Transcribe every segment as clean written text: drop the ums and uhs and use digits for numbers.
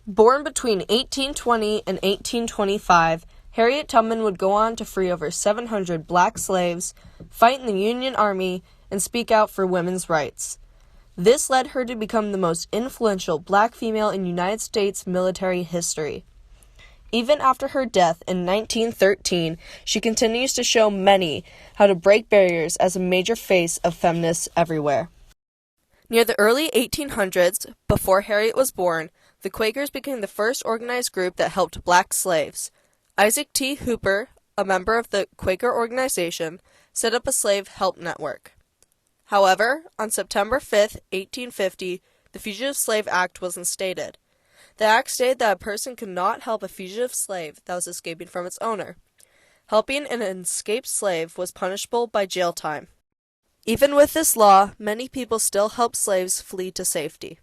Born between 1820 and 1825, Harriet Tubman would go on to free over 700 black slaves, fight in the Union Army, and speak out for women's rights. This led her to become the most influential black female in United States military history. Even after her death in 1913, she continues to show many how to break barriers as a major face of feminists everywhere. Near the early 1800s, before Harriet was born, the Quakers became the first organized group that helped black slaves. Isaac T. Hooper, a member of the Quaker organization, set up a slave help network. However, on September 5, 1850, the Fugitive Slave Act was instated. The act stated that a person could not help a fugitive slave that was escaping from its owner. Helping an escaped slave was punishable by jail time. Even with this law, many people still help slaves flee to safety.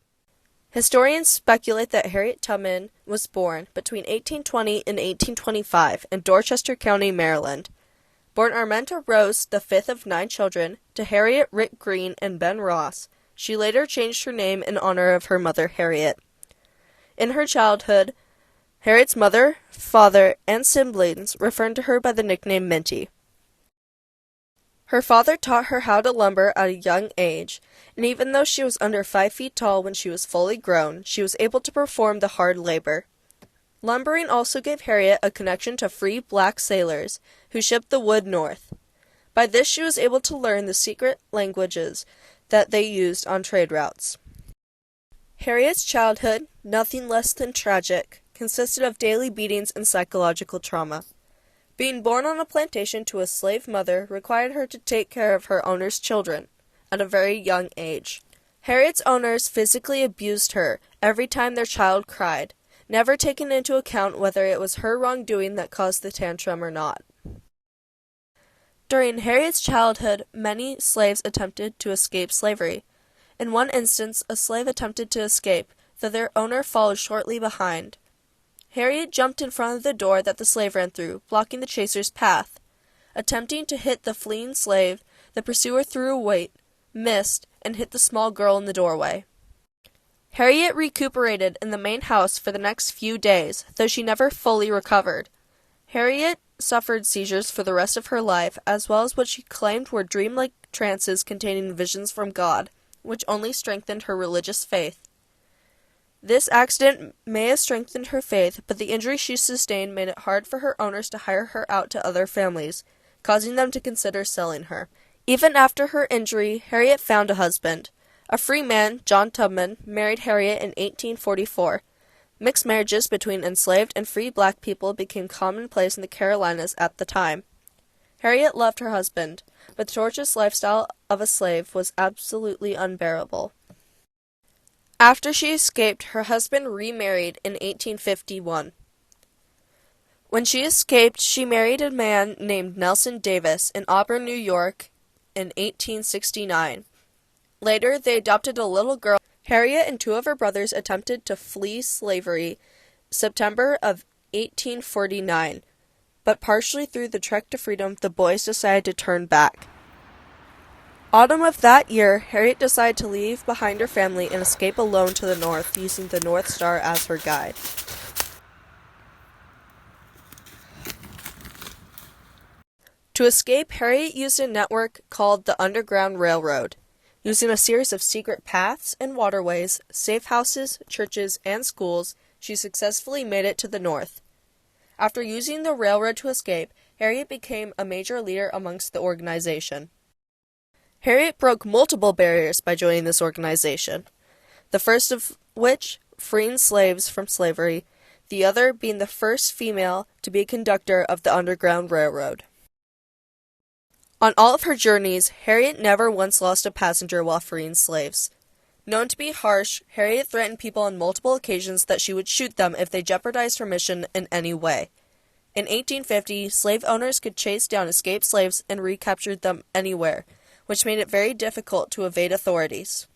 Historians speculate that Harriet Tubman was born between 1820 and 1825 in Dorchester County, Maryland. Born Armenta Rose, the fifth of 9 children, to Harriet, Rick Green, and Ben Ross, she later changed her name in honor of her mother, Harriet. In her childhood, Harriet's mother, father, and siblings referred to her by the nickname Minty. Her father taught her how to lumber at a young age, and even though she was under 5 feet tall when she was fully grown, she was able to perform the hard labor. Lumbering also gave Harriet a connection to free black sailors who shipped the wood north. By this she was able to learn the secret languages that they used on trade routes. Harriet's childhood, nothing less than tragic, consisted of daily beatings and psychological trauma. Being born on a plantation to a slave mother required her to take care of her owner's children at a very young age. Harriet's owners physically abused her every time their child cried, never taking into account whether it was her wrongdoing that caused the tantrum or not. During Harriet's childhood, many slaves attempted to escape slavery. In one instance, a slave attempted to escape, though their owner followed shortly behind. Harriet jumped in front of the door that the slave ran through, blocking the chaser's path. Attempting to hit the fleeing slave, the pursuer threw a weight, missed, and hit the small girl in the doorway. Harriet recuperated in the main house for the next few days, though she never fully recovered. Harriet suffered seizures for the rest of her life, as well as what she claimed were dreamlike trances containing visions from God, which only strengthened her religious faith. This accident may have strengthened her faith, but the injury she sustained made it hard for her owners to hire her out to other families, causing them to consider selling her. Even after her injury, Harriet found a husband. A free man, John Tubman, married Harriet in 1844. Mixed marriages between enslaved and free black people became commonplace in the Carolinas at the time. Harriet loved her husband, but the torturous lifestyle of a slave was absolutely unbearable. After she escaped, her husband remarried in 1851. When she escaped, she married a man named Nelson Davis in Auburn, New York in 1869. Later, they adopted a little girl. Harriet and 2 of her brothers attempted to flee slavery September of 1849, but partially through the trek to freedom, the boys decided to turn back. Autumn of that year, Harriet decided to leave behind her family and escape alone to the north, using the North Star as her guide. To escape, Harriet used a network called the Underground Railroad. Using a series of secret paths and waterways, safe houses, churches, and schools, she successfully made it to the north. After using the railroad to escape, Harriet became a major leader amongst the organization. Harriet broke multiple barriers by joining this organization, the first of which freeing slaves from slavery, the other being the first female to be a conductor of the Underground Railroad. On all of her journeys, Harriet never once lost a passenger while freeing slaves. Known to be harsh, Harriet threatened people on multiple occasions that she would shoot them if they jeopardized her mission in any way. In 1850, slave owners could chase down escaped slaves and recapture them anywhere, which made it very difficult to evade authorities.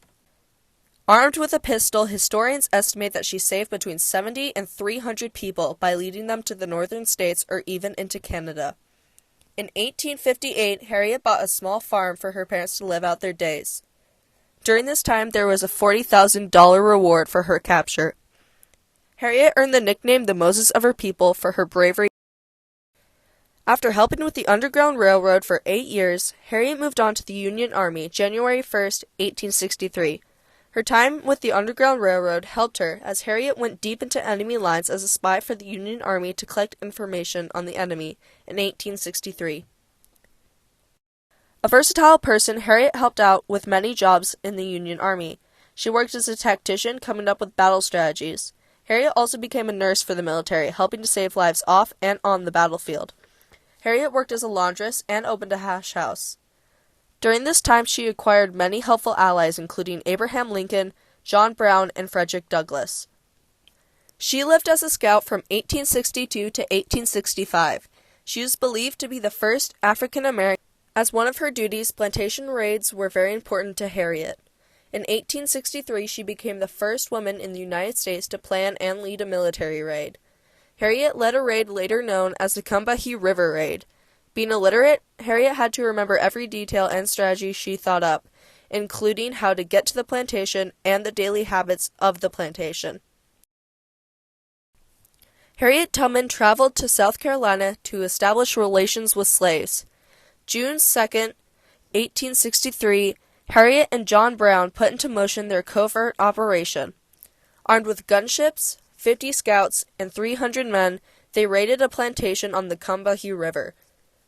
Armed with a pistol, historians estimate that she saved between 70 and 300 people by leading them to the northern states or even into Canada. In 1858, Harriet bought a small farm for her parents to live out their days. During this time, there was a $40,000 reward for her capture. Harriet earned the nickname the Moses of her people for her bravery. After helping with the Underground Railroad for 8 years, Harriet moved on to the Union Army January 1st, 1863. Her time with the Underground Railroad helped her, as Harriet went deep into enemy lines as a spy for the Union Army to collect information on the enemy in 1863. A versatile person, Harriet helped out with many jobs in the Union Army. She worked as a tactician, coming up with battle strategies. Harriet also became a nurse for the military, helping to save lives off and on the battlefield. Harriet worked as a laundress and opened a hash house. During this time, she acquired many helpful allies, including Abraham Lincoln, John Brown, and Frederick Douglass. She lived as a scout from 1862 to 1865. She is believed to be the first African American. As one of her duties, plantation raids were very important to Harriet. In 1863, she became the first woman in the United States to plan and lead a military raid. Harriet led a raid later known as the Combahee River Raid. Being illiterate, Harriet had to remember every detail and strategy she thought up, including how to get to the plantation and the daily habits of the plantation. Harriet Tubman traveled to South Carolina to establish relations with slaves. June 2nd, 1863, Harriet and John Brown put into motion their covert operation. Armed with gunships, 50 scouts, and 300 men, they raided a plantation on the Combahee River.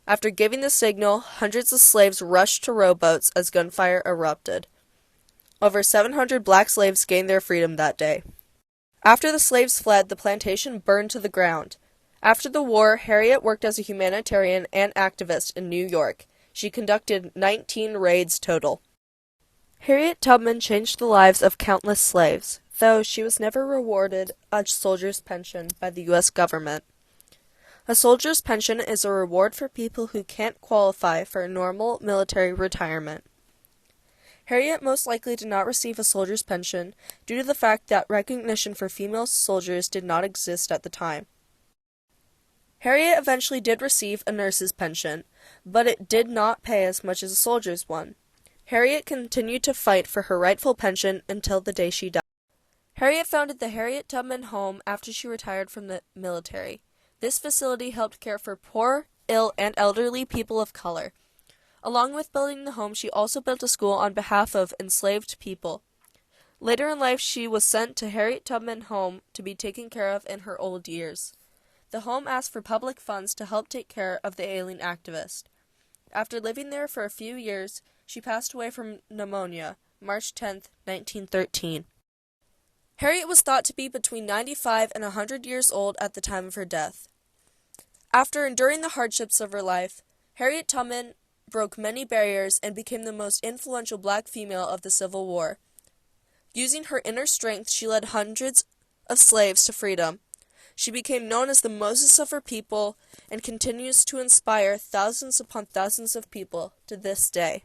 After giving the signal, hundreds of slaves rushed to rowboats as gunfire erupted. Over 700 black slaves gained their freedom that day. After the slaves fled, the plantation burned to the ground. After the war, Harriet worked as a humanitarian and activist in New York. She conducted 19 raids total. Harriet Tubman changed the lives of countless slaves, though she was never rewarded a soldier's pension by the U.S. government. A soldier's pension is a reward for people who can't qualify for a normal military retirement. Harriet most likely did not receive a soldier's pension due to the fact that recognition for female soldiers did not exist at the time. Harriet eventually did receive a nurse's pension, but it did not pay as much as a soldier's one. Harriet continued to fight for her rightful pension until the day she died. Harriet founded the Harriet Tubman Home after she retired from the military. This facility helped care for poor, ill, and elderly people of color. Along with building the home, she also built a school on behalf of enslaved people. Later in life, she was sent to Harriet Tubman Home to be taken care of in her old years. The home asked for public funds to help take care of the ailing activist. After living there for a few years, she passed away from pneumonia, March 10, 1913. Harriet was thought to be between 95 and 100 years old at the time of her death. After enduring the hardships of her life, Harriet Tubman broke many barriers and became the most influential black female of the Civil War. Using her inner strength, she led hundreds of slaves to freedom. She became known as the Moses of her people and continues to inspire thousands upon thousands of people to this day.